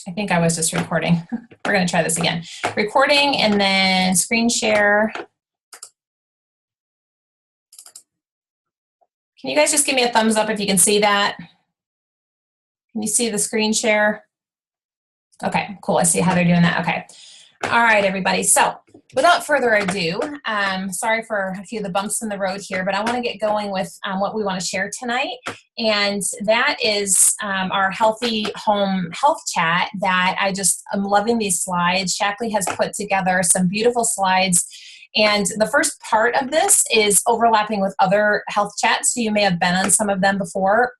I think I was just recording. We're going to try this again. Recording and then screen share. Can you guys just give me a thumbs up if you can see that? Can you see the screen share? Okay, cool. I see how they're doing that. Okay. All right, everybody. So without further ado, sorry for a few of the bumps in the road here, but I want to get going with what we want to share tonight. And that is our Healthy Home Health Chat that I'm loving these slides. Shaklee has put together some beautiful slides. And the first part of this is overlapping with other health chats. So you may have been on some of them before.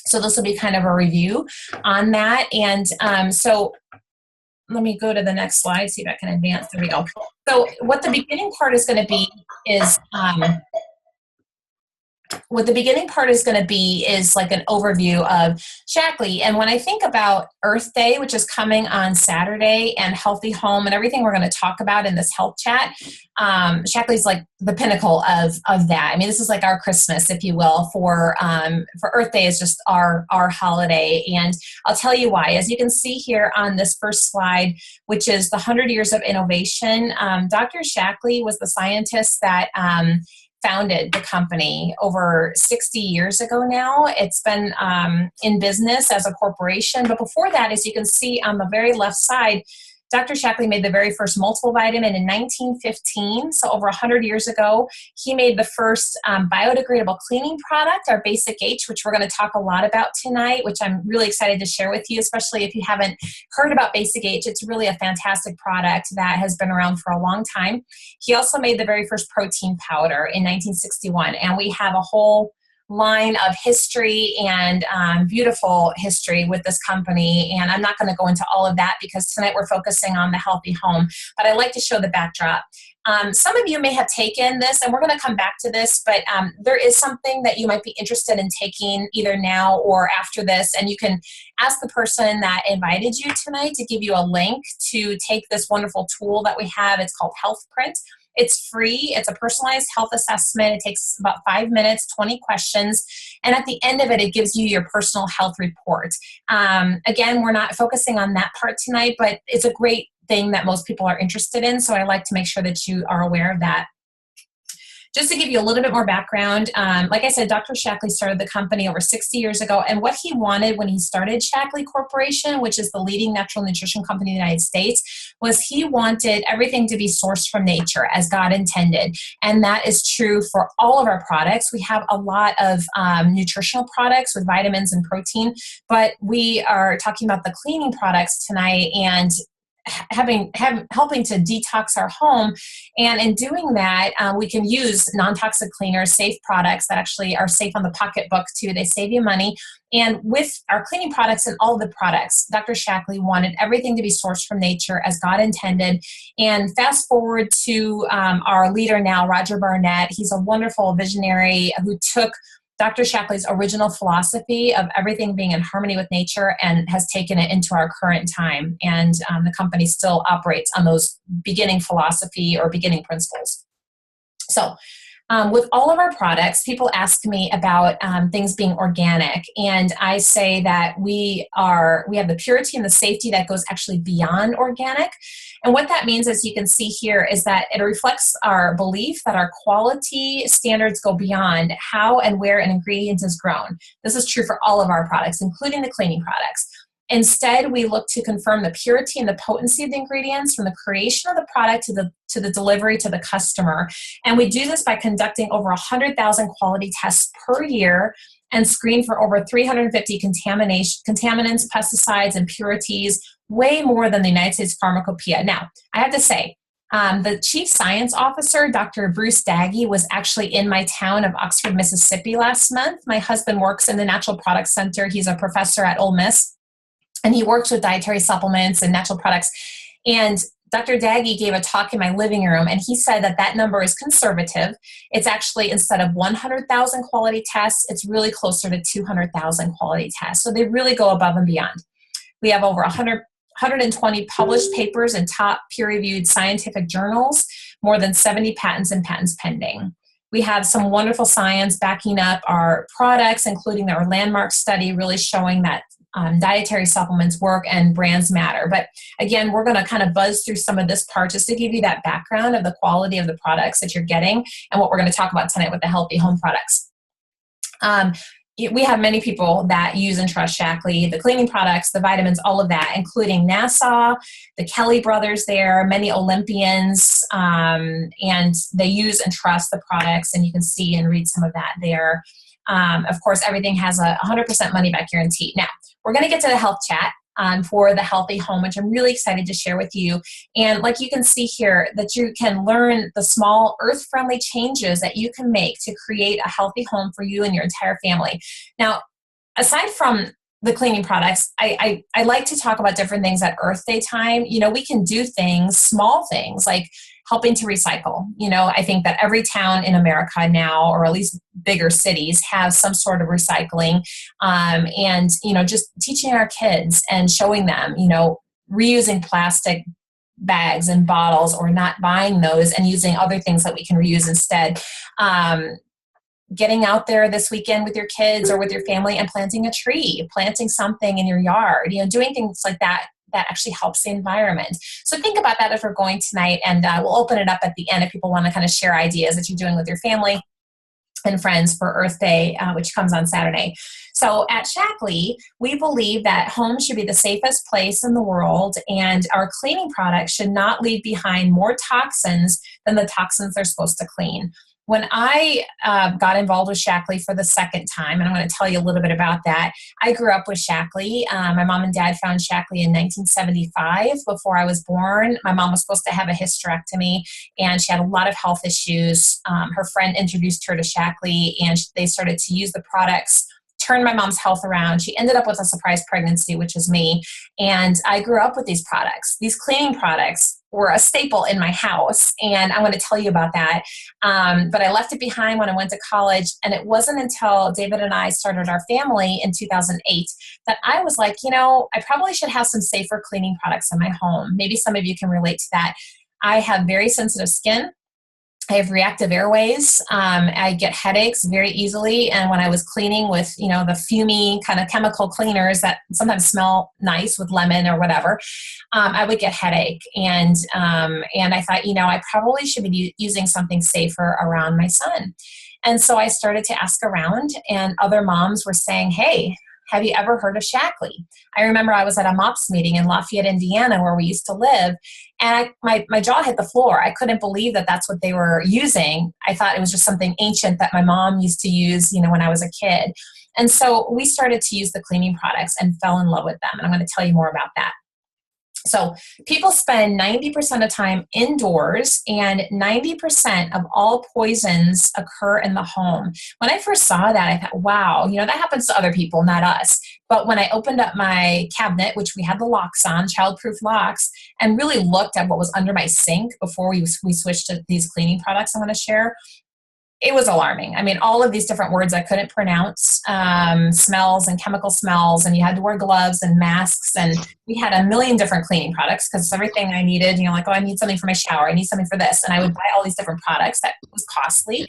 So this will be kind of a review on that. And so let me go to the next slide, see if I can advance. There we go. So what the beginning part is going to be is like an overview of Shaklee. And when I think about Earth Day, which is coming on Saturday, and Healthy Home and everything we're going to talk about in this health chat, Shaklee's like the pinnacle of that. I mean, this is like our Christmas, if you will, for Earth Day is just our holiday. And I'll tell you why. As you can see here on this first slide, which is the 100 Years of Innovation, Dr. Shaklee was the scientist that founded the company over 60 years ago now. It's been in business as a corporation. But before that, as you can see on the very left side, Dr. Shaklee made the very first multivitamin in 1915, so over 100 years ago. He made the first biodegradable cleaning product, our Basic H, which we're going to talk a lot about tonight, which I'm really excited to share with you, especially if you haven't heard about Basic H. It's really a fantastic product that has been around for a long time. He also made the very first protein powder in 1961, and we have a whole line of history and beautiful history with this company. And I'm not going to go into all of that because tonight we're focusing on the healthy home, but I like to show the backdrop. Some of you may have taken this, and we're going to come back to this, but there is something that you might be interested in taking either now or after this, and you can ask the person that invited you tonight to give you a link to take this wonderful tool that we have. It's called Health Print. It's free. It's a personalized health assessment. It takes about 5 minutes, 20 questions. And at the end of it, it gives you your personal health report. Again, we're not focusing on that part tonight, but it's a great thing that most people are interested in. So I like to make sure that you are aware of that. Just to give you a little bit more background, like I said, Dr. Shaklee started the company over 60 years ago. And what he wanted when he started Shaklee Corporation, which is the leading natural nutrition company in the United States, was he wanted everything to be sourced from nature as God intended. And that is true for all of our products. We have a lot of nutritional products with vitamins and protein, but we are talking about the cleaning products tonight and helping to detox our home. And in doing that, we can use non-toxic cleaners, safe products that actually are safe on the pocketbook too. They save you money. And with our cleaning products and all of the products, Dr. Shaklee wanted everything to be sourced from nature as God intended. And fast forward to our leader now, Roger Barnett. He's a wonderful visionary who took Dr. Shaklee's original philosophy of everything being in harmony with nature and has taken it into our current time. And the company still operates on those beginning philosophy or beginning principles. So with all of our products, people ask me about things being organic. And I say that we have the purity and the safety that goes actually beyond organic. And what that means, as you can see here, is that it reflects our belief that our quality standards go beyond how and where an ingredient is grown. This is true for all of our products, including the cleaning products. Instead, we look to confirm the purity and the potency of the ingredients from the creation of the product to the delivery to the customer. And we do this by conducting over 100,000 quality tests per year and screen for over 350 contaminants, pesticides, impurities, way more than the United States Pharmacopoeia. Now, I have to say, the Chief Science Officer, Dr. Bruce Daggy, was actually in my town of Oxford, Mississippi last month. My husband works in the Natural Products Center. He's a professor at Ole Miss, and he works with dietary supplements and natural products. And Dr. Daggy gave a talk in my living room, and he said that number is conservative. It's actually, instead of 100,000 quality tests, it's really closer to 200,000 quality tests. So they really go above and beyond. We have over 120 published papers in top peer-reviewed scientific journals, more than 70 patents and patents pending. We have some wonderful science backing up our products, including our landmark study really showing that dietary supplements work and brands matter. But again, we're going to kind of buzz through some of this part just to give you that background of the quality of the products that you're getting and what we're going to talk about tonight with the healthy home products. We have many people that use and trust Shaklee, the cleaning products, the vitamins, all of that, including Nassau, the Kelly brothers there, many Olympians, and they use and trust the products, and you can see and read some of that there. Of course, everything has a 100% money back guarantee. Now, we're going to get to the health chat for the healthy home, which I'm really excited to share with you. And like you can see here, that you can learn the small earth-friendly changes that you can make to create a healthy home for you and your entire family. Now, aside from the cleaning products, I like to talk about different things at Earth Day time. You know, we can do things, small things like helping to recycle. You know, I think that every town in America now, or at least bigger cities, have some sort of recycling. And, you know, just teaching our kids and showing them, you know, reusing plastic bags and bottles, or not buying those and using other things that we can reuse instead. Getting out there this weekend with your kids or with your family and planting a tree, planting something in your yard, you know, doing things like that that actually helps the environment. So think about that as we're going tonight, and we'll open it up at the end if people want to kind of share ideas that you're doing with your family and friends for Earth Day, which comes on Saturday. So at Shaklee, we believe that home should be the safest place in the world, and our cleaning products should not leave behind more toxins than the toxins they're supposed to clean. When I got involved with Shaklee for the second time, and I'm going to tell you a little bit about that, I grew up with Shaklee. My mom and dad found Shaklee in 1975 before I was born. My mom was supposed to have a hysterectomy, and she had a lot of health issues. Her friend introduced her to Shaklee, and they started to use the products, turned my mom's health around. She ended up with a surprise pregnancy, which was me. And I grew up with these products. These cleaning products were a staple in my house, and I'm going to tell you about that. But I left it behind when I went to college, and it wasn't until David and I started our family in 2008 that I was like, you know, I probably should have some safer cleaning products in my home. Maybe some of you can relate to that. I have very sensitive skin. I have reactive airways. I get headaches very easily. And when I was cleaning with, you know, the fumey kind of chemical cleaners that sometimes smell nice with lemon or whatever, I would get headache. And I thought, you know, I probably should be using something safer around my son. And so I started to ask around, and other moms were saying, hey, have you ever heard of Shaklee? I remember I was at a MOPS meeting in Lafayette, Indiana, where we used to live, and my jaw hit the floor. I couldn't believe that that's what they were using. I thought it was just something ancient that my mom used to use, you know, when I was a kid. And so we started to use the cleaning products and fell in love with them, and I'm going to tell you more about that. So people spend 90% of time indoors, and 90% of all poisons occur in the home. When I first saw that, I thought, wow, you know, that happens to other people, not us. But when I opened up my cabinet, which we had the locks on, child-proof locks, and really looked at what was under my sink before we switched to these cleaning products I'm going to share, it was alarming. I mean, all of these different words I couldn't pronounce, smells and chemical smells, and you had to wear gloves and masks, and we had a million different cleaning products because it's everything I needed. You know, like, oh, I need something for my shower, I need something for this, and I would buy all these different products that was costly,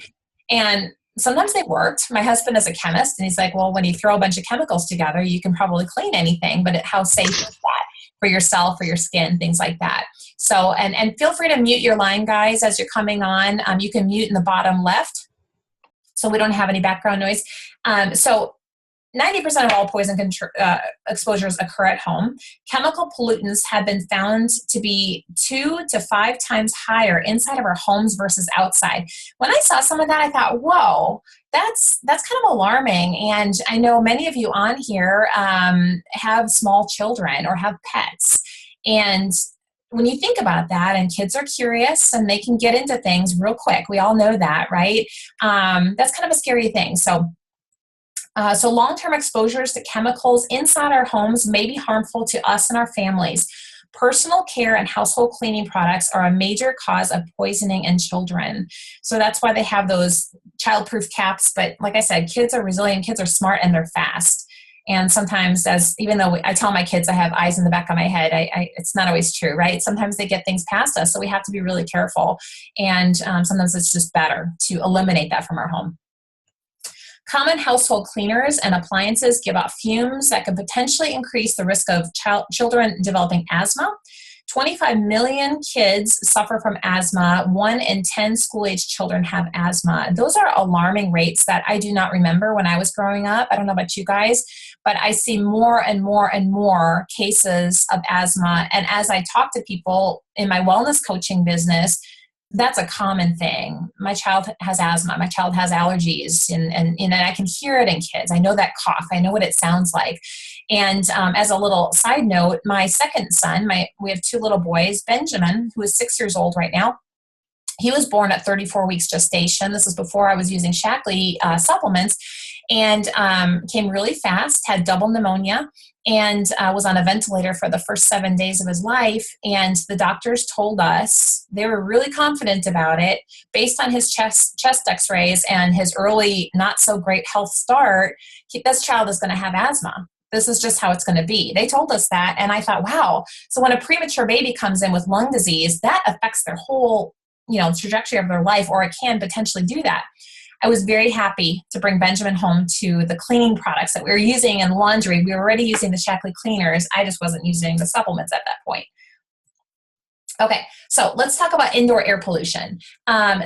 and sometimes they worked. My husband is a chemist, and he's like, well, when you throw a bunch of chemicals together, you can probably clean anything, but how safe is that for yourself, for your skin, things like that. So, and feel free to mute your line, guys, as you're coming on. You can mute in the bottom left so we don't have any background noise. So 90% of all poison exposures occur at home. Chemical pollutants have been found to be 2 to 5 times higher inside of our homes versus outside. When I saw some of that, I thought, whoa, that's kind of alarming. And I know many of you on here have small children or have pets. And when you think about that, and kids are curious and they can get into things real quick, we all know that, right? That's kind of a scary thing. So long-term exposures to chemicals inside our homes may be harmful to us and our families. Personal care and household cleaning products are a major cause of poisoning in children. So that's why they have those child-proof caps. But like I said, kids are resilient, kids are smart, and they're fast. And sometimes, even though I tell my kids I have eyes in the back of my head, it's not always true, right? Sometimes they get things past us, so we have to be really careful. And sometimes it's just better to eliminate that from our home. Common household cleaners and appliances give off fumes that can potentially increase the risk of children developing asthma. 25 million kids suffer from asthma. 1 in 10 school-age children have asthma. Those are alarming rates that I do not remember when I was growing up. I don't know about you guys, but I see more and more and more cases of asthma. And as I talk to people in my wellness coaching business, that's a common thing. My child has asthma. My child has allergies, and I can hear it in kids. I know that cough. I know what it sounds like. And as a little side note, my second son, we have 2 little boys, Benjamin, who is 6 years old right now. He was born at 34 weeks gestation. This is before I was using Shaklee supplements, and came really fast, had double pneumonia, and was on a ventilator for the first 7 days of his life. And the doctors told us, they were really confident about it, based on his chest x-rays and his early not so great health start, this child is going to have asthma. This is just how it's going to be. They told us that, and I thought, wow. So when a premature baby comes in with lung disease, that affects their whole trajectory of their life, or it can potentially do that. I was very happy to bring Benjamin home to the cleaning products that we were using in laundry. We were already using the Shaklee cleaners. I just wasn't using the supplements at that point. Okay, so let's talk about indoor air pollution.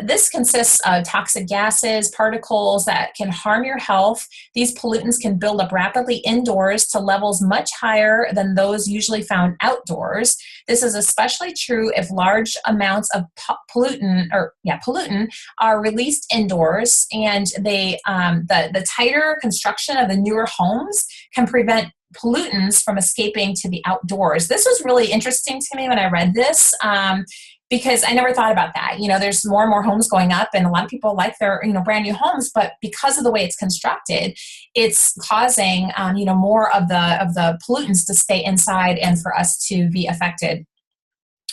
This consists of toxic gases, particles that can harm your health. These pollutants can build up rapidly indoors to levels much higher than those usually found outdoors. This is especially true if large amounts of pollutant are released indoors, and the tighter construction of the newer homes can prevent pollutants from escaping to the outdoors. This was really interesting to me when I read this, because I never thought about that. There's more and more homes going up, and a lot of people like their brand new homes, but because of the way it's constructed, it's causing more of the pollutants to stay inside, and for us to be affected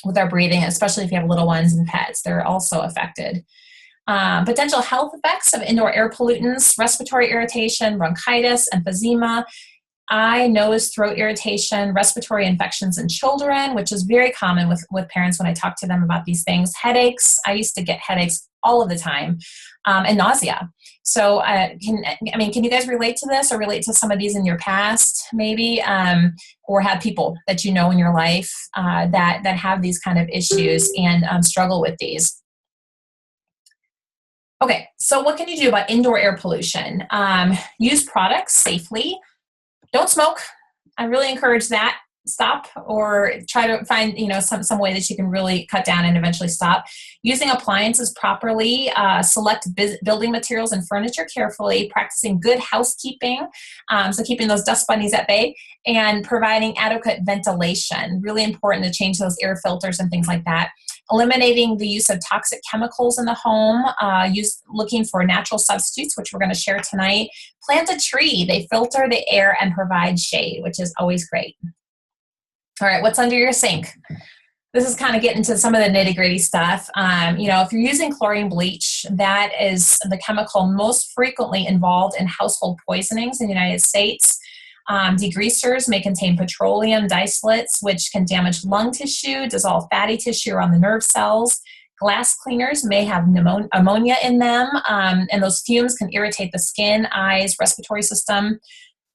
with our breathing, especially if you have little ones and pets. They're also affected. Potential health effects of indoor air pollutants: respiratory irritation, bronchitis, emphysema, eye, nose, throat irritation, respiratory infections in children, which is very common with parents when I talk to them about these things. Headaches. I used to get headaches all of the time, and nausea. So can you guys relate to this, or relate to some of these in your past, maybe, or have people that in your life that have these kind of issues and struggle with these? Okay, so what can you do about indoor air pollution? Use products safely. Don't smoke. I really encourage that. Stop, or try to find some way that you can really cut down and eventually stop. Using appliances properly, select building materials and furniture carefully, practicing good housekeeping, so keeping those dust bunnies at bay, and providing adequate ventilation. Really important to change those air filters and things like that. Eliminating the use of toxic chemicals in the home, looking for natural substitutes, which we're going to share tonight. Plant a tree. They filter the air and provide shade, which is always great. All right, what's under your sink? This is kind of getting to some of the nitty-gritty stuff. If you're using chlorine bleach, that is the chemical most frequently involved in household poisonings in the United States. Degreasers may contain petroleum distillates, which can damage lung tissue, dissolve fatty tissue around the nerve cells. Glass cleaners may have ammonia in them, and those fumes can irritate the skin, eyes, respiratory system.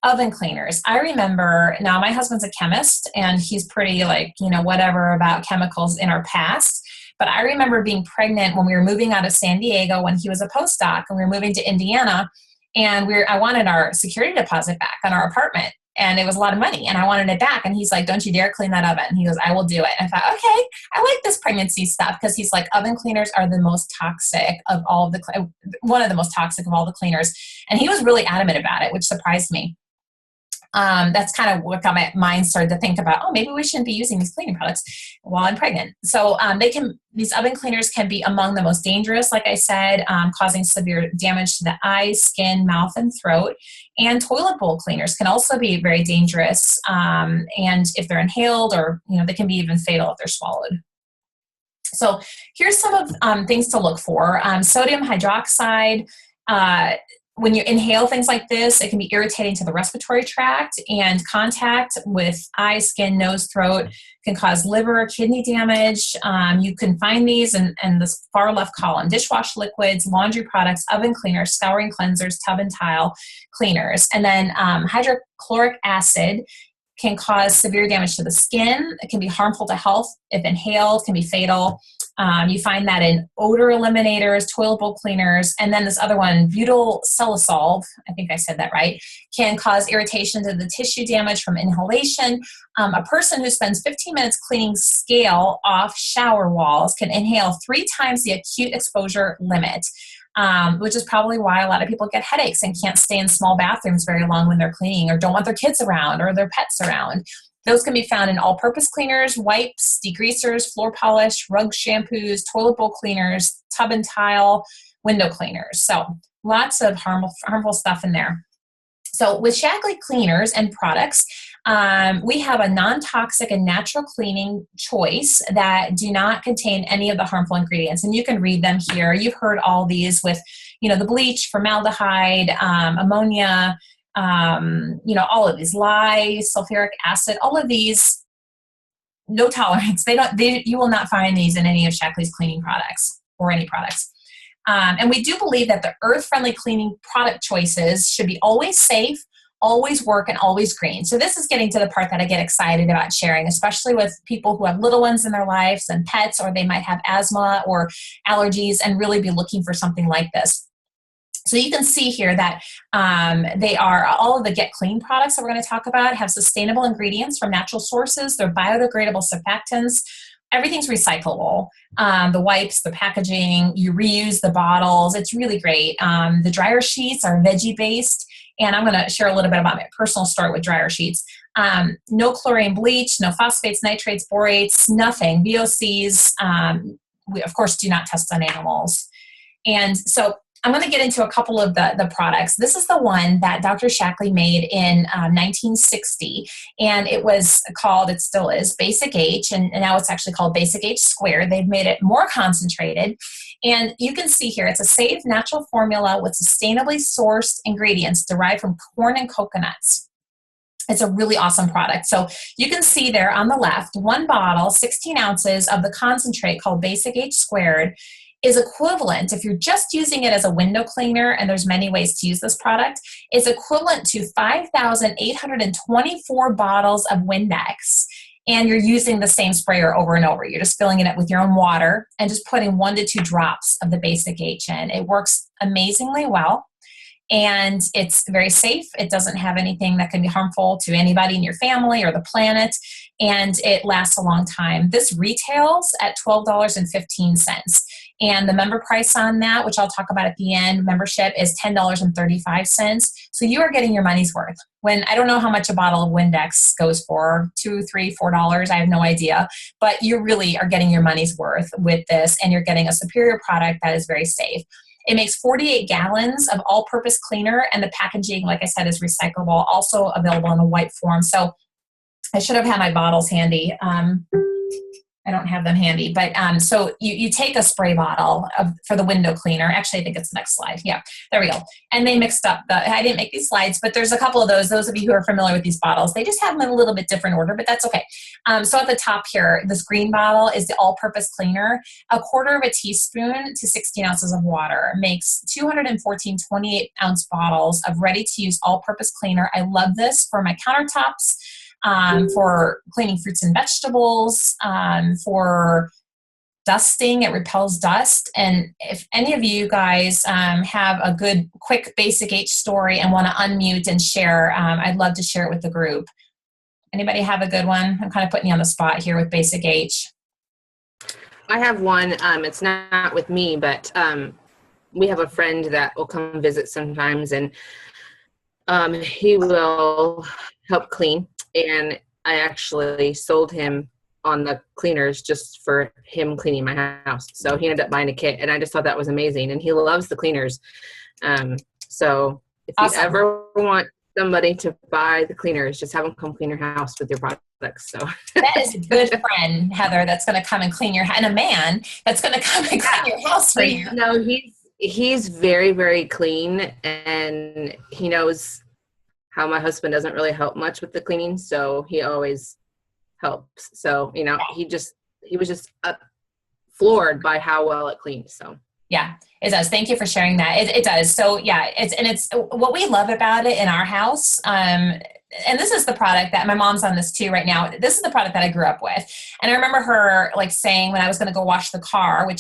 Oven cleaners. I remember, now my husband's a chemist, and he's pretty whatever about chemicals in our past. But I remember being pregnant when we were moving out of San Diego when he was a postdoc, and we were moving to Indiana. And I wanted our security deposit back on our apartment, and it was a lot of money, and I wanted it back. And he's like, "Don't you dare clean that oven." He goes, "I will do it." And I thought, okay, I like this pregnancy stuff, because he's like, oven cleaners are the most toxic of all of one of the most toxic of all the cleaners. And he was really adamant about it, which surprised me. That's kind of what got my mind started to think about, maybe we shouldn't be using these cleaning products while I'm pregnant. So these oven cleaners can be among the most dangerous, like I said, causing severe damage to the eyes, skin, mouth, and throat. And toilet bowl cleaners can also be very dangerous. And if they're inhaled, or, they can be even fatal if they're swallowed. So here's some of things to look for. Sodium hydroxide, when you inhale things like this, it can be irritating to the respiratory tract, and contact with eyes, skin, nose, throat can cause liver, kidney damage. You can find these in this far left column: dishwash liquids, laundry products, oven cleaners, scouring cleansers, tub and tile cleaners. And then hydrochloric acid can cause severe damage to the skin. It can be harmful to health. If inhaled, can be fatal. You find that in odor eliminators, toilet bowl cleaners, and then this other one, butyl salicylate, I think I said that right, can cause irritation to the tissue damage from inhalation. A person who spends 15 minutes cleaning scale off shower walls can inhale 3 times the acute exposure limit, which is probably why a lot of people get headaches and can't stay in small bathrooms very long when they're cleaning, or don't want their kids around or their pets around. Those can be found in all-purpose cleaners, wipes, degreasers, floor polish, rug shampoos, toilet bowl cleaners, tub and tile, window cleaners. So lots of harmful stuff in there. So with Shaklee cleaners and products, we have a non-toxic and natural cleaning choice that do not contain any of the harmful ingredients. And you can read them here. You've heard all these with, the bleach, formaldehyde, ammonia, all of these, lye, sulfuric acid, all of these, no tolerance. You will not find these in any of Shaklee's cleaning products or any products. And we do believe that the earth-friendly cleaning product choices should be always safe, always work, and always green. So this is getting to the part that I get excited about sharing, especially with people who have little ones in their lives and pets, or they might have asthma or allergies and really be looking for something like this. So you can see here that they are, all of the Get Clean products that we're going to talk about have sustainable ingredients from natural sources. They're biodegradable surfactants. Everything's recyclable. The wipes, the packaging, you reuse the bottles. It's really great. The dryer sheets are veggie-based, and I'm going to share a little bit about my personal story with dryer sheets. No chlorine bleach, no phosphates, nitrates, borates, nothing. VOCs, we, of course, do not test on animals. And so I'm going to get into a couple of the products. This is the one that Dr. Shaklee made in 1960, and it was called, it still is, Basic H, and now it's actually called Basic H Squared. They've made it more concentrated, and you can see here it's a safe, natural formula with sustainably sourced ingredients derived from corn and coconuts. It's a really awesome product. So you can see there on the left, one bottle, 16 ounces of the concentrate called Basic H Squared is equivalent, if you're just using it as a window cleaner, and there's many ways to use this product, is equivalent to 5,824 bottles of Windex. And you're using the same sprayer over and over. You're just filling it with your own water and just putting 1 to 2 drops of the Basic H in. It works amazingly well. And it's very safe. It doesn't have anything that can be harmful to anybody in your family or the planet. And it lasts a long time. This retails at $12.15. And the member price on that, which I'll talk about at the end, membership is $10.35. So you are getting your money's worth. When I don't know how much a bottle of Windex goes for, $2, $3, $4, I have no idea. But you really are getting your money's worth with this, and you're getting a superior product that is very safe. It makes 48 gallons of all-purpose cleaner, and the packaging, like I said, is recyclable, also available in a white form. So I should have had my bottles handy. I don't have them handy, but so you take a spray bottle for the window cleaner. Actually, I think it's the next slide. Yeah, there we go. And they mixed up I didn't make these slides, but there's a couple of those of you who are familiar with these bottles, they just have them in a little bit different order, but that's okay. So at the top here, this green bottle is the all-purpose cleaner. 1/4 of a teaspoon to 16 ounces of water makes 214 28-ounce bottles of ready-to-use all-purpose cleaner. I love this for my countertops. For cleaning fruits and vegetables, for dusting, it repels dust. And if any of you guys have a good, quick Basic H story and want to unmute and share, I'd love to share it with the group. Anybody have a good one? I'm kind of putting you on the spot here with Basic H. I have one. It's not with me, but we have a friend that will come visit sometimes, and he will help clean. And I actually sold him on the cleaners just for him cleaning my house. So he ended up buying a kit, and I just thought that was amazing. And he loves the cleaners. So if you ever want somebody to buy the cleaners, just have them come clean your house with your products. So that is a good friend, Heather, that's going to come and clean your house, and a man that's going to come and clean your house for you. No, He's very, very clean, and he knows how my husband doesn't really help much with the cleaning, so he always helps. So, he was just floored by how well it cleans. So. Yeah, it does. Thank you for sharing that. It does. So yeah, it's what we love about it in our house. And this is the product that my mom's on this too right now. This is the product that I grew up with. And I remember her like saying when I was going to go wash the car, we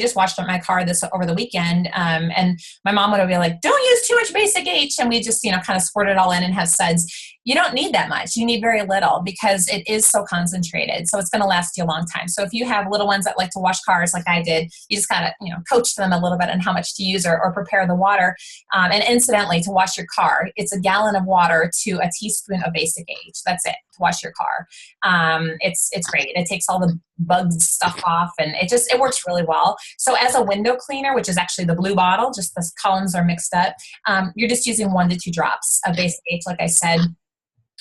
just washed my car this over the weekend. And my mom would be like, don't use too much basic H. And we just, kind of squirt it all in and have suds. You don't need that much. You need very little because it is so concentrated. So it's going to last you a long time. So if you have little ones that like to wash cars like I did, you just got to, coach them a little bit on how much to use or prepare the water. And incidentally, to wash your car, it's a gallon of water to a teaspoon of basic H. That's it to wash your car. It's great. It takes all the bugs stuff off and it works really well. So as a window cleaner, which is actually the blue bottle, just the columns are mixed up. You're just using 1 to 2 drops of basic H, like I said,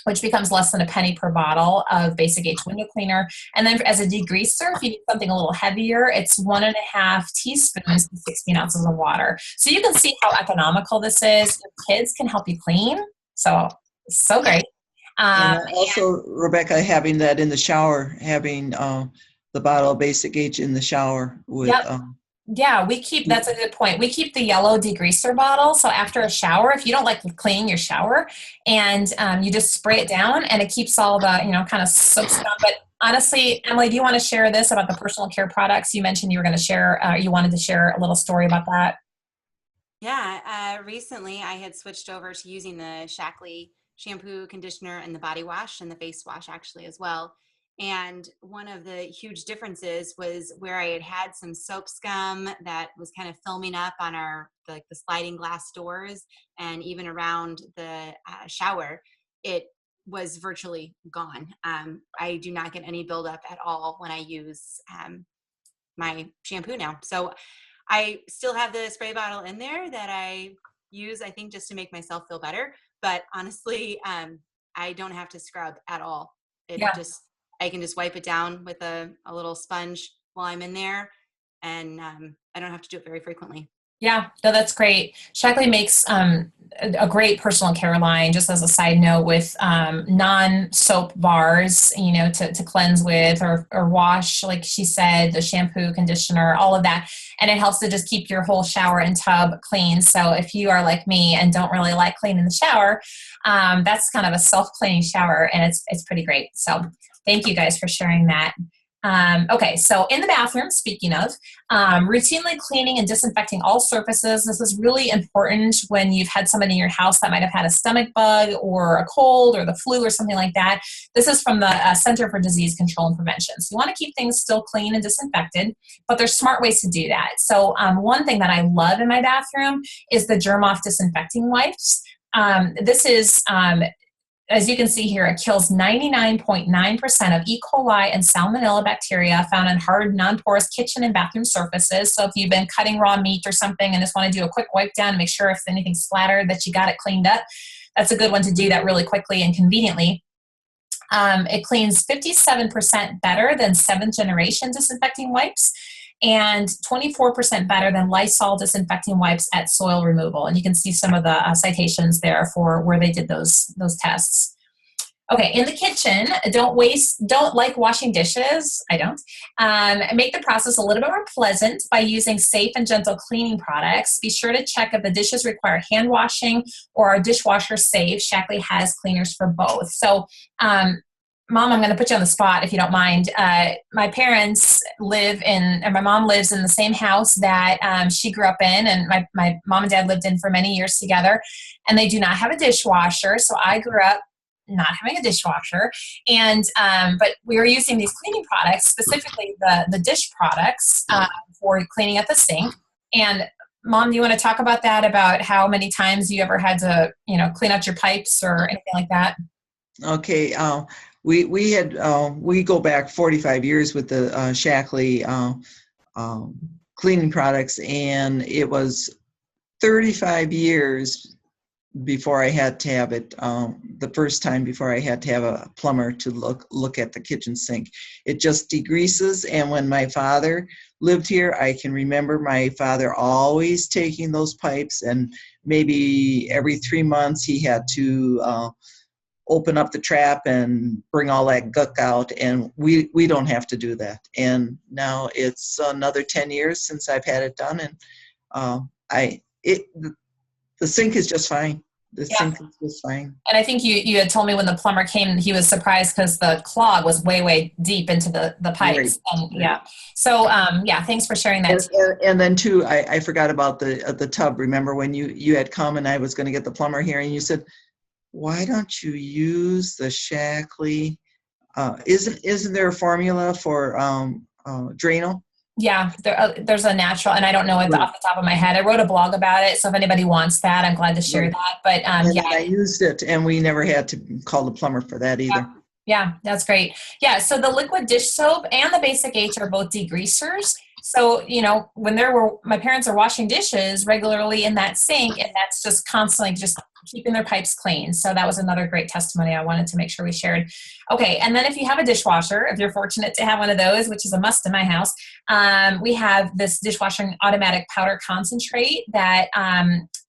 which becomes less than a penny per bottle of basic H window cleaner. And then as a degreaser, if you need something a little heavier, it's 1.5 teaspoons to 16 ounces of water. So you can see how economical this is. Your kids can help you clean. So it's so great. And also, Rebecca, having that in the shower, having the bottle of basic H in the shower with. Yep. Yeah, that's a good point. We keep the yellow degreaser bottle. So after a shower, if you don't like cleaning your shower and you just spray it down and it keeps all the, kind of soaks down. But honestly, Emily, do you want to share this about the personal care products? You mentioned you were going to share, you wanted to share a little story about that. Yeah, recently I had switched over to using the Shaklee shampoo, conditioner, and the body wash and the face wash actually as well. And one of the huge differences was where I had some soap scum that was kind of filming up on the sliding glass doors and even around the shower, it was virtually gone. I do not get any buildup at all when I use my shampoo now. So I still have the spray bottle in there that I use, I think, just to make myself feel better. But honestly, I don't have to scrub at all. I can just wipe it down with a little sponge while I'm in there, and I don't have to do it very frequently. Yeah, no, that's great. Shaklee makes a great personal care line, just as a side note, with non-soap bars, to cleanse with or wash, like she said, the shampoo, conditioner, all of that. And it helps to just keep your whole shower and tub clean. So if you are like me and don't really like cleaning the shower, that's kind of a self-cleaning shower, and it's pretty great. So thank you guys for sharing that. Okay, so in the bathroom, speaking of, routinely cleaning and disinfecting all surfaces. This is really important when you've had somebody in your house that might have had a stomach bug or a cold or the flu or something like that. This is from the Center for Disease Control and Prevention. So you want to keep things still clean and disinfected, but there's smart ways to do that. So one thing that I love in my bathroom is the Germ-Off disinfecting wipes. This is as you can see here, it kills 99.9% of E. coli and salmonella bacteria found in hard, non-porous kitchen and bathroom surfaces. So if you've been cutting raw meat or something and just want to do a quick wipe down, make sure if anything's splattered that you got it cleaned up, that's a good one to do that really quickly and conveniently. It cleans 57% better than 7th generation disinfecting wipes and 24% better than Lysol disinfecting wipes at soil removal. And you can see some of the citations there for where they did those tests. Okay, in the kitchen, don't like washing dishes. I don't. Make the process a little bit more pleasant by using safe and gentle cleaning products. Be sure to check if the dishes require hand washing or are dishwasher safe. Shaklee has cleaners for both. So, Mom, I'm going to put you on the spot if you don't mind. My parents and my mom lives in the same house that she grew up in, and my mom and dad lived in for many years together, and they do not have a dishwasher. So I grew up not having a dishwasher, and but we were using these cleaning products, specifically the dish products for cleaning at the sink. And Mom, do you want to talk about that, about how many times you ever had to, clean out your pipes or anything like that? Okay. We go back 45 years with the Shaklee cleaning products, and it was 35 years before I had to have it, the first time before I had to have a plumber to look at the kitchen sink. It just degreases. And when my father lived here, I can remember my father always taking those pipes, and maybe every 3 months he had to open up the trap and bring all that guck out, and we don't have to do that. And now it's another 10 years since I've had it done, and the sink is just fine. The Yeah. sink is just fine. And I think you had told me when the plumber came, he was surprised because the clog was way deep into the pipes. Right. And yeah. So thanks for sharing that. And then too, I forgot about the tub. Remember when you had come and I was going to get the plumber here, and you said, why don't you use the Shaklee? Isn't there a formula for Drano? Yeah, there's a natural, and I don't know it off the top of my head. I wrote a blog about it, so if anybody wants that, I'm glad to share that. But and I used it, and we never had to call the plumber for that either. Yeah, that's great. Yeah, so the liquid dish soap and the Basic H are both degreasers. So, when my parents are washing dishes regularly in that sink, and that's just constantly just keeping their pipes clean. So that was another great testimony I wanted to make sure we shared. Okay, and then if you have a dishwasher, if you're fortunate to have one of those, which is a must in my house, we have this dishwashing automatic powder concentrate that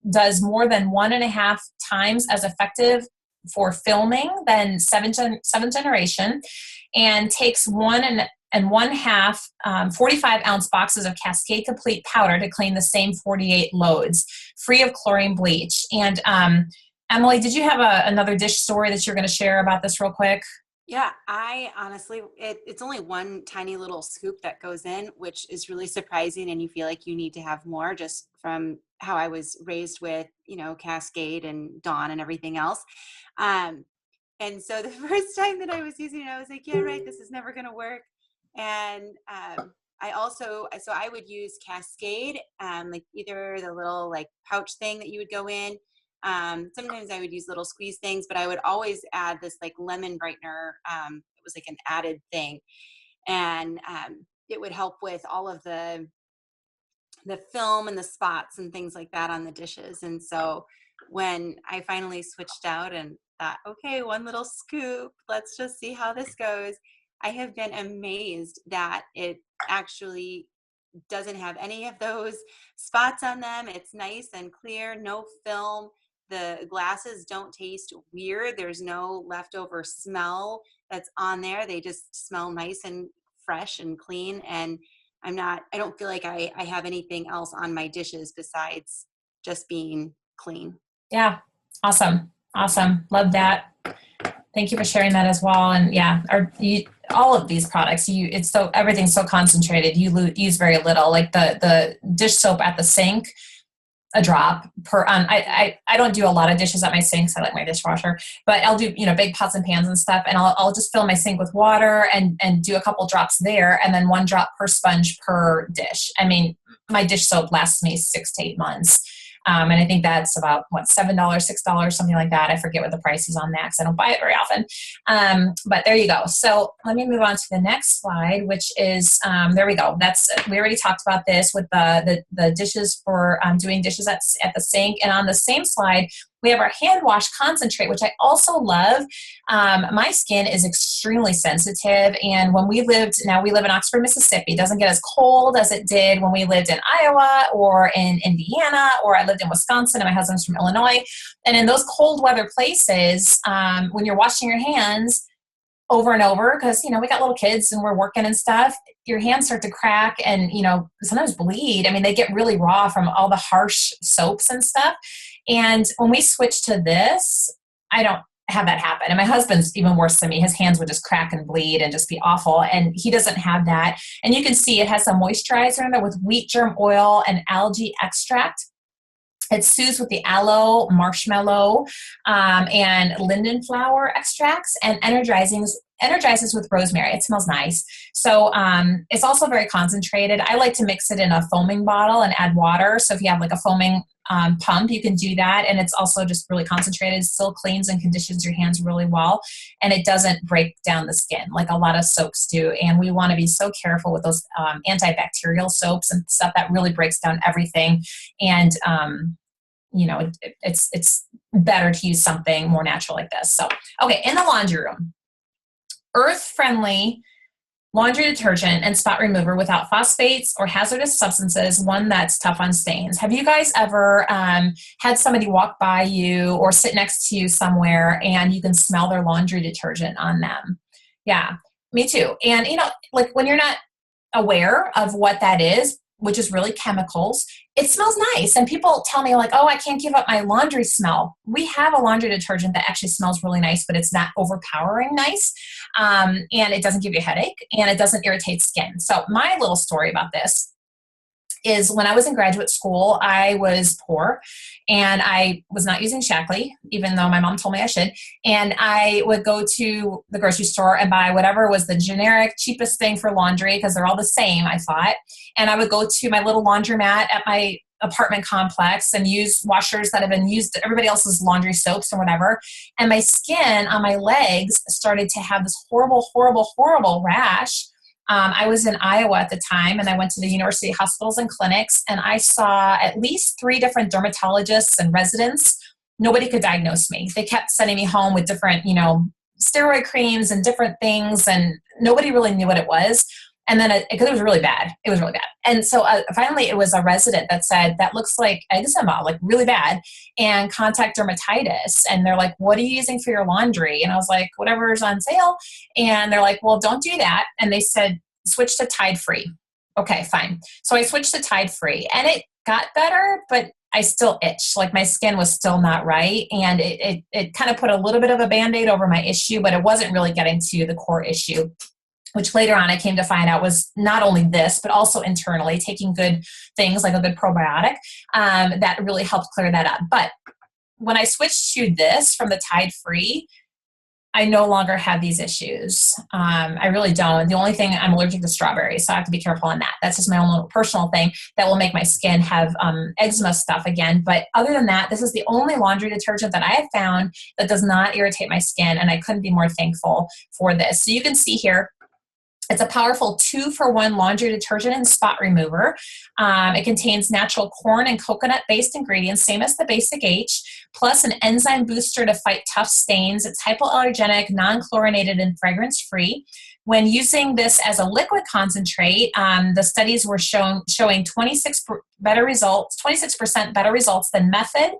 does more than 1.5 times as effective for filming than seventh generation, and takes 1.5 45-ounce boxes of Cascade Complete powder to clean the same 48 loads, free of chlorine bleach. And Emily, did you have another dish story that you're going to share about this real quick? Yeah, I honestly, it's only one tiny little scoop that goes in, which is really surprising, and you feel like you need to have more just from how I was raised with, Cascade and Dawn and everything else. And so the first time that I was using it, I was like, yeah, right, this is never going to work. And I would use Cascade, like either the little like pouch thing that you would go in. Sometimes I would use little squeeze things, but I would always add this like lemon brightener. It was like an added thing, and it would help with all of the film and the spots and things like that on the dishes. And so when I finally switched out and thought, okay, one little scoop, let's just see how this goes, I have been amazed that it actually doesn't have any of those spots on them. It's nice and clear, no film. The glasses don't taste weird. There's no leftover smell that's on there. They just smell nice and fresh and clean. And I don't feel like I have anything else on my dishes besides just being clean. Yeah. Awesome. Love that. Thank you for sharing that as well. And yeah, all of these products, everything's so concentrated. You use very little. Like the dish soap at the sink, a drop per. I don't do a lot of dishes at my sink, so I like my dishwasher. But I'll do big pots and pans and stuff, and I'll just fill my sink with water and do a couple drops there, and then 1 drop per sponge per dish. I mean, my dish soap lasts me 6 to 8 months. And I think that's about $7, $6, something like that. I forget what the price is on that because I don't buy it very often. But there you go. So let me move on to the next slide, which is there we go. We already talked about this with the dishes for doing dishes at the sink. And on the same slide, we have our hand wash concentrate, which I also love. My skin is extremely sensitive. And when we live in Oxford, Mississippi, it doesn't get as cold as it did when we lived in Iowa or in Indiana, or I lived in Wisconsin and my husband's from Illinois. And in those cold weather places, when you're washing your hands over and over, because, we got little kids and we're working and stuff, your hands start to crack and, sometimes bleed. I mean, they get really raw from all the harsh soaps and stuff. And when we switched to this, I don't have that happen. And my husband's even worse than me. His hands would just crack and bleed and just be awful. And he doesn't have that. And you can see it has some moisturizer in there with wheat germ oil and algae extract. It soothes with the aloe, marshmallow, and linden flower extracts, and energizes with rosemary. It smells nice. So it's also very concentrated. I like to mix it in a foaming bottle and add water. So if you have like a foaming pump, you can do that. And it's also just really concentrated. It still cleans and conditions your hands really well. And it doesn't break down the skin like a lot of soaps do. And we want to be so careful with those antibacterial soaps and stuff that really breaks down everything. And it's better to use something more natural like this. So, okay, in the laundry room, earth-friendly laundry detergent and spot remover without phosphates or hazardous substances, one that's tough on stains. Have you guys ever had somebody walk by you or sit next to you somewhere and you can smell their laundry detergent on them? Yeah, me too. And, like when you're not aware of what that is, which is really chemicals, it smells nice. And people tell me like, oh, I can't give up my laundry smell. We have a laundry detergent that actually smells really nice, but it's not overpowering nice. And it doesn't give you a headache and it doesn't irritate skin. So my little story about this is when I was in graduate school, I was poor and I was not using Shaklee, even though my mom told me I should. And I would go to the grocery store and buy whatever was the generic cheapest thing for laundry because they're all the same, I thought. And I would go to my little laundromat at my apartment complex and use washers that have been used, everybody else's laundry soaps or whatever. And my skin on my legs started to have this horrible, horrible, horrible rash. I was in Iowa at the time, and I went to the university hospitals and clinics, and I saw at least 3 different dermatologists and residents. Nobody could diagnose me. They kept sending me home with different, steroid creams and different things, and nobody really knew what it was. And then because it was really bad. It was really bad. And so finally it was a resident that said, that looks like eczema, like really bad, and contact dermatitis. And they're like, what are you using for your laundry? And I was like, whatever's on sale. And they're like, well, don't do that. And they said, switch to Tide Free. Okay, fine. So I switched to Tide Free and it got better, but I still itched. Like my skin was still not right. And it kind of put a little bit of a Band-Aid over my issue, but it wasn't really getting to the core issue, which later on I came to find out was not only this, but also internally taking good things like a good probiotic that really helped clear that up. But when I switched to this from the Tide Free, I no longer have these issues. I really don't. The only thing, I'm allergic to strawberries, so I have to be careful on that. That's just my own little personal thing that will make my skin have eczema stuff again. But other than that, this is the only laundry detergent that I have found that does not irritate my skin, and I couldn't be more thankful for this. So you can see here, it's a powerful 2-for-1 laundry detergent and spot remover. It contains natural corn and coconut-based ingredients, same as the Basic H, plus an enzyme booster to fight tough stains. It's hypoallergenic, non-chlorinated, and fragrance-free. When using this as a liquid concentrate, the studies were showing 26% better results than Method.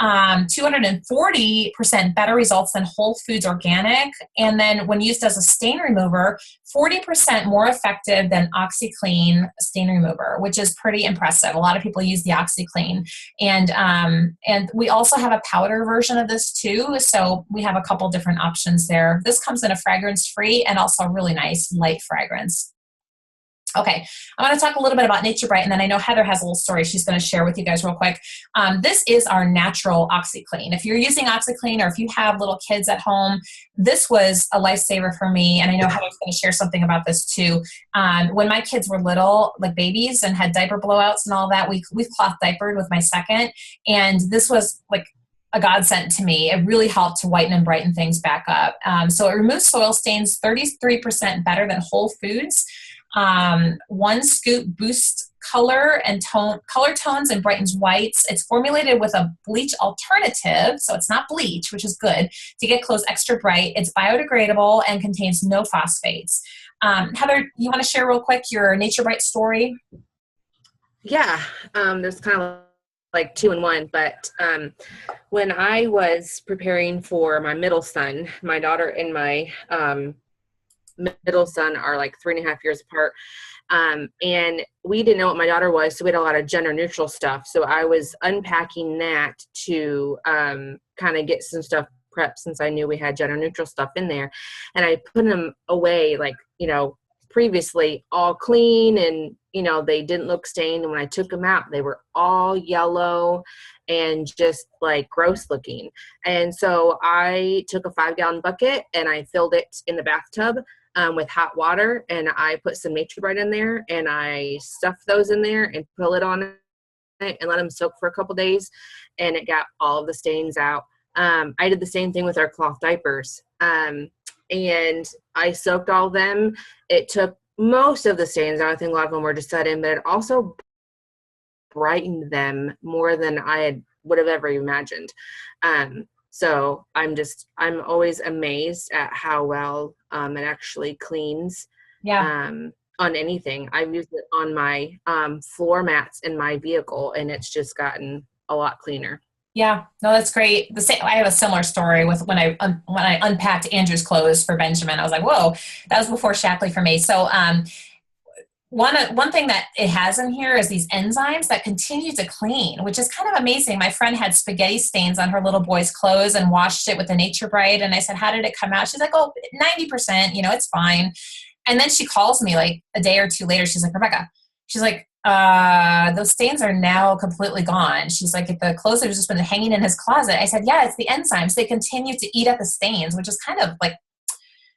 240% better results than Whole Foods Organic. And then when used as a stain remover, 40% more effective than OxyClean stain remover, which is pretty impressive. A lot of people use the OxyClean. And we also have a powder version of this too. So we have a couple different options there. This comes in a fragrance-free and also really nice light fragrance. Okay, I want to talk a little bit about Nature Bright, and then I know Heather has a little story she's going to share with you guys real quick. This is our natural OxyClean. If you're using OxyClean or if you have little kids at home, this was a lifesaver for me, and I know Heather's going to share something about this too. When my kids were little, like babies, and had diaper blowouts and all that, we've cloth diapered with my second, and this was like a godsend to me. It really helped to whiten and brighten things back up. So it removes soil stains 33% better than Whole Foods. 1 scoop boosts color tones and brightens whites. It's formulated with a bleach alternative, so it's not bleach, which is good, to get clothes extra bright. It's biodegradable and contains no phosphates. Heather, you want to share real quick your Nature Bright story? Yeah, there's kind of like 2 in 1, but when I was preparing for my middle son, my daughter and my middle son are like 3.5 years apart. And we didn't know what my daughter was, so we had a lot of gender neutral stuff. So I was unpacking that to kind of get some stuff prepped since I knew we had gender neutral stuff in there. And I put them away, like, previously all clean, and, they didn't look stained. And when I took them out, they were all yellow and just like gross looking. And so I took a 5-gallon bucket and I filled it in the bathtub with hot water, and I put some Nature Bright in there, and I stuffed those in there and put a lid on it and let them soak for a couple days, and it got all of the stains out. I did the same thing with our cloth diapers, and I soaked all of them. It took most of the stains out. I think a lot of them were just set in, but it also brightened them more than I had would have ever imagined. So I'm always amazed at how well it actually cleans. Yeah. On anything. I've used it on my floor mats in my vehicle, and it's just gotten a lot cleaner. Yeah, no, that's great. I have a similar story with when I unpacked Andrew's clothes for Benjamin. I was like, whoa, that was before Shaklee for me. So one thing that it has in here is these enzymes that continue to clean, which is kind of amazing. My friend had spaghetti stains on her little boy's clothes and washed it with a Nature Brite, and I said, how did it come out? She's like, oh, 90%, it's fine. And then she calls me like a day or two later. She's like, Rebecca, she's like, those stains are now completely gone. She's like, if the clothes have just been hanging in his closet. I said, yeah, it's the enzymes. They continue to eat at the stains, which is kind of like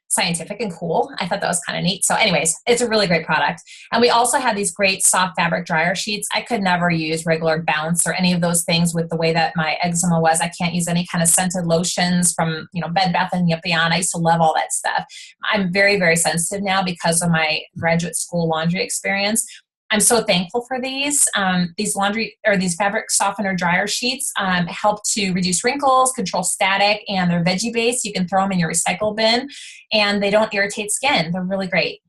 scientific and cool. I thought that was kind of neat. So anyways, it's a really great product. And we also have these great soft fabric dryer sheets. I could never use regular Bounce or any of those things with the way that my eczema was. I can't use any kind of scented lotions from, Bed Bath & Beyond. I used to love all that stuff. I'm very, very sensitive now because of my graduate school laundry experience. I'm so thankful for these these fabric softener dryer sheets help to reduce wrinkles, control static, and they're veggie based. You can throw them in your recycle bin and they don't irritate skin. They're really great.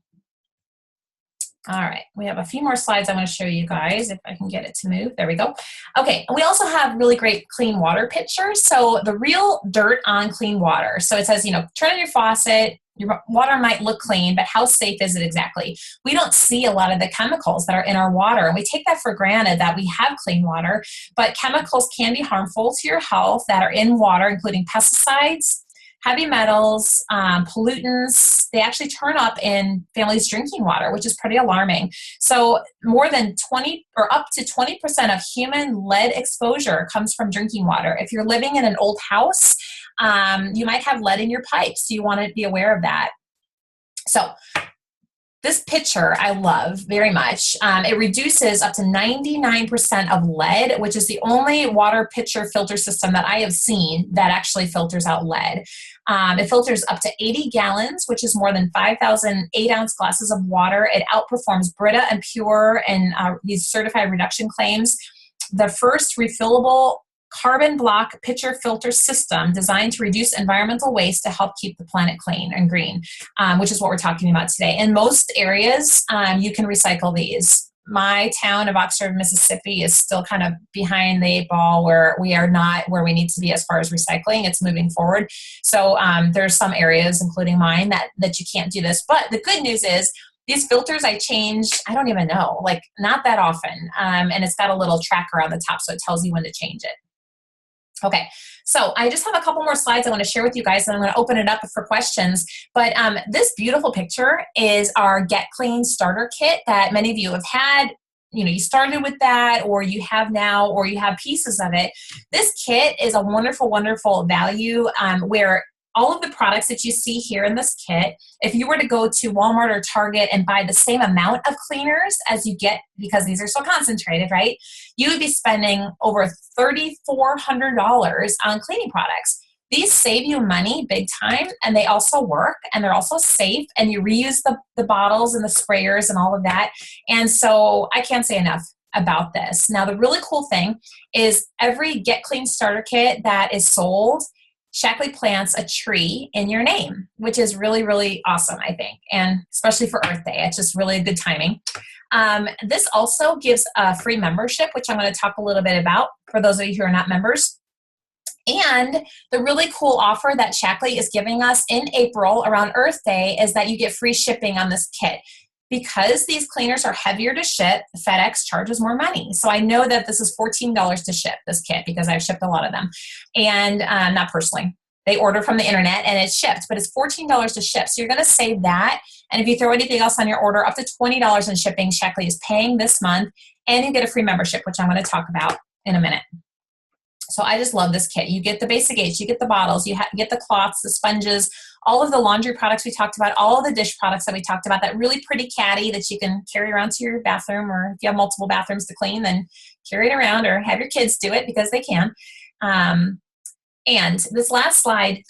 All right, we have a few more slides I want to show you guys if I can get it to move. There we go. Okay, we also have really great clean water pictures. So the real dirt on clean water. So it says, turn on your faucet. Your water might look clean, but how safe is it exactly? We don't see a lot of the chemicals that are in our water, and we take that for granted that we have clean water, but chemicals can be harmful to your health that are in water, including pesticides, heavy metals, pollutants. They actually turn up in families' drinking water, which is pretty alarming. So more than 20 or up to 20% of human lead exposure comes from drinking water. If you're living in an old house, you might have lead in your pipes. So you want to be aware of that. So this picture I love very much. It reduces up to 99% of lead, which is the only water pitcher filter system that I have seen that actually filters out lead. It filters up to 80 gallons, which is more than 5,000 8-ounce glasses of water. It outperforms Brita and Pure and these certified reduction claims. The first refillable carbon block pitcher filter system designed to reduce environmental waste to help keep the planet clean and green, which is what we're talking about today. In most areas, you can recycle these. My town of Oxford, Mississippi is still kind of behind the 8 ball where we are not where we need to be as far as recycling. It's moving forward. So there's some areas, including mine, that you can't do this. But the good news is these filters I change, I don't even know, like not that often. And it's got a little tracker on the top, so it tells you when to change it. Okay, so I just have a couple more slides I want to share with you guys, and I'm going to open it up for questions. But this beautiful picture is our Get Clean starter kit that many of you have had. You started with that, or you have now, or you have pieces of it. This kit is a wonderful, wonderful value where all of the products that you see here in this kit, if you were to go to Walmart or Target and buy the same amount of cleaners as you get, because these are so concentrated, right? You would be spending over $3,400 on cleaning products. These save you money big time, and they also work, and they're also safe, and you reuse the bottles and the sprayers and all of that. And so I can't say enough about this. Now, the really cool thing is every Get Clean starter kit that is sold, Shaklee plants a tree in your name, which is really, really awesome, I think, and especially for Earth Day. It's just really good timing. This also gives a free membership, which I'm going to talk a little bit about for those of you who are not members. And the really cool offer that Shaklee is giving us in April around Earth Day is that you get free shipping on this kit. Because these cleaners are heavier to ship, FedEx charges more money. So I know that this is $14 to ship this kit because I've shipped a lot of them. And not personally. They order from the internet and it's shipped, but it's $14 to ship. So you're going to save that. And if you throw anything else on your order, up to $20 in shipping, Shaklee is paying this month. And you get a free membership, which I'm going to talk about in a minute. So I just love this kit. You get the basic aids, you get the bottles, you get the cloths, the sponges, all of the laundry products we talked about, all of the dish products that we talked about, that really pretty caddy that you can carry around to your bathroom, or if you have multiple bathrooms to clean, then carry it around, or have your kids do it because they can. And this last slide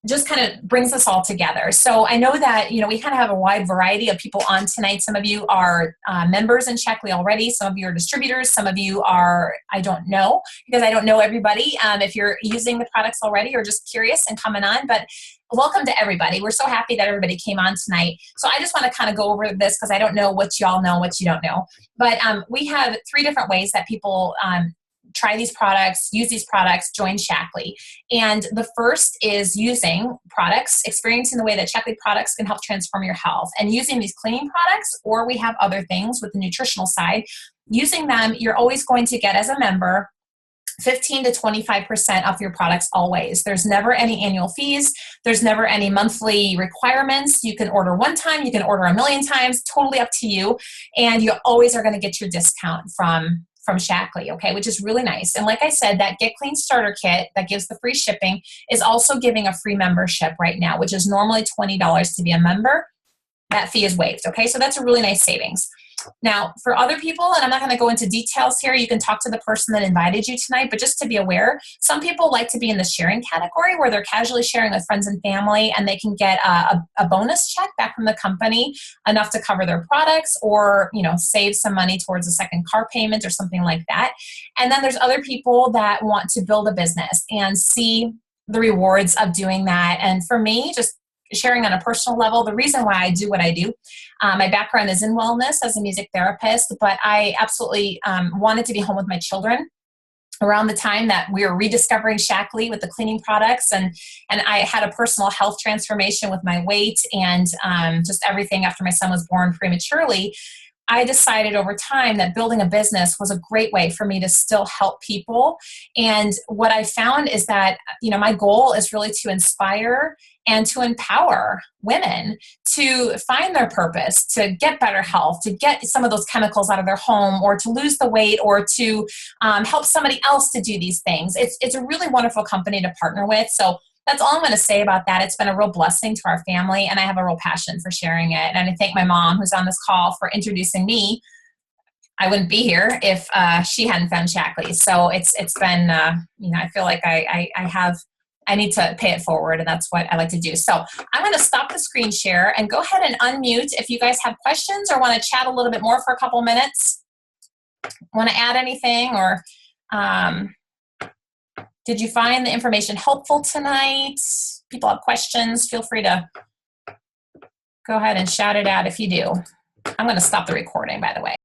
just kind of brings us all together. So I know that, we kind of have a wide variety of people on tonight. Some of you are members in Shaklee already. Some of you are distributors. Some of you are, I don't know, because I don't know everybody. If you're using the products already or just curious and coming on, but welcome to everybody. We're so happy that everybody came on tonight. So I just want to kind of go over this because I don't know what y'all know, what you don't know. But we have 3 different ways that people try these products, use these products, join Shaklee. And the first is using products, experiencing the way that Shaklee products can help transform your health. And using these cleaning products, or we have other things with the nutritional side, using them, you're always going to get, as a member, 15 to 25% off your products always. There's never any annual fees. There's never any monthly requirements. You can order one time. You can order a million times. Totally up to you. And you always are going to get your discount from Shaklee, okay, which is really nice. And like I said, that Get Clean Starter Kit that gives the free shipping is also giving a free membership right now, which is normally $20 to be a member. That fee is waived, okay? So that's a really nice savings. Now, for other people, and I'm not going to go into details here, you can talk to the person that invited you tonight, but just to be aware, some people like to be in the sharing category where they're casually sharing with friends and family, and they can get a bonus check back from the company, enough to cover their products, or save some money towards a second car payment or something like that. And then there's other people that want to build a business and see the rewards of doing that. And for me, just sharing on a personal level, the reason why I do what I do, my background is in wellness as a music therapist, but I absolutely wanted to be home with my children around the time that we were rediscovering Shaklee with the cleaning products, and I had a personal health transformation with my weight and just everything after my son was born prematurely. I decided over time that building a business was a great way for me to still help people. And what I found is that, my goal is really to inspire and to empower women to find their purpose, to get better health, to get some of those chemicals out of their home, or to lose the weight, or to help somebody else to do these things. It's a really wonderful company to partner with. So that's all I'm going to say about that. It's been a real blessing to our family, and I have a real passion for sharing it. And I thank my mom, who's on this call, for introducing me. I wouldn't be here if she hadn't found Shaklee. So it's been, I feel like I need to pay it forward, and that's what I like to do. So I'm going to stop the screen share and go ahead and unmute if you guys have questions or want to chat a little bit more for a couple minutes. Want to add anything, or did you find the information helpful tonight? People have questions, feel free to go ahead and shout it out if you do. I'm going to stop the recording, by the way.